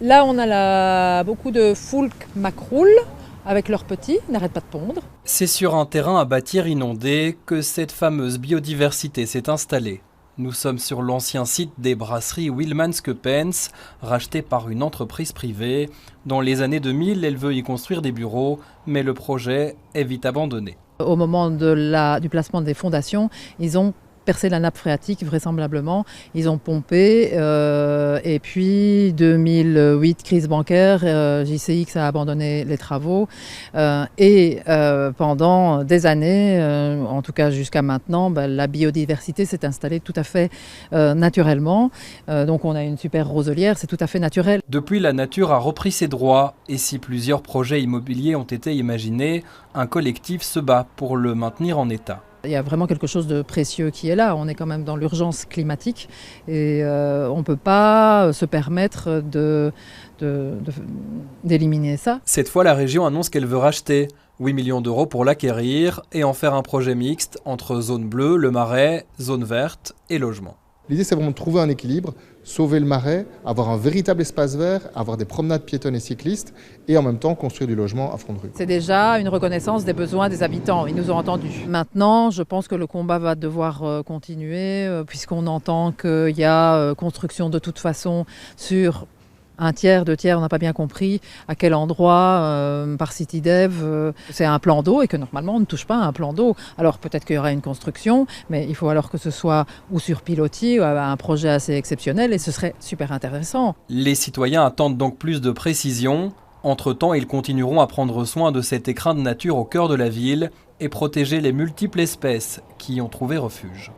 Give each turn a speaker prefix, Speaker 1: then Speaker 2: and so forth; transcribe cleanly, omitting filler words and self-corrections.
Speaker 1: Là, on a beaucoup de foulques macroules avec leurs petits, ils n'arrêtent pas de pondre.
Speaker 2: C'est sur un terrain à bâtir inondé que cette fameuse biodiversité s'est installée. Nous sommes sur l'ancien site des brasseries Wilmans-Keppens, racheté par une entreprise privée. Dans les années 2000, elle veut y construire des bureaux, mais le projet est vite abandonné.
Speaker 1: Au moment du placement des fondations, ils ont percé la nappe phréatique vraisemblablement, ils ont pompé et puis 2008 crise bancaire, JCX a abandonné les travaux et pendant des années, en tout cas jusqu'à maintenant, la biodiversité s'est installée tout à fait naturellement, donc on a une super roselière, c'est tout à fait naturel.
Speaker 2: Depuis, la nature a repris ses droits et si plusieurs projets immobiliers ont été imaginés, un collectif se bat pour le maintenir en état.
Speaker 1: Il y a vraiment quelque chose de précieux qui est là. On est quand même dans l'urgence climatique et on ne peut pas se permettre d'éliminer ça.
Speaker 2: Cette fois, la région annonce qu'elle veut racheter 8 millions d'euros pour l'acquérir et en faire un projet mixte entre zone bleue, le Marais, zone verte et logement.
Speaker 3: L'idée, c'est vraiment de trouver un équilibre, sauver le Marais, avoir un véritable espace vert, avoir des promenades piétonnes et cyclistes et en même temps construire du logement à front de rue.
Speaker 1: C'est déjà une reconnaissance des besoins des habitants, ils nous ont entendus. Maintenant, je pense que le combat va devoir continuer puisqu'on entend qu'il y a construction de toute façon sur un tiers, 2 tiers, on n'a pas bien compris à quel endroit par CityDev c'est un plan d'eau et que normalement on ne touche pas à un plan d'eau. Alors peut-être qu'il y aura une construction, mais il faut alors que ce soit ou sur pilotis, ou un projet assez exceptionnel et ce serait super intéressant.
Speaker 2: Les citoyens attendent donc plus de précision. Entre-temps, ils continueront à prendre soin de cet écrin de nature au cœur de la ville et protéger les multiples espèces qui y ont trouvé refuge.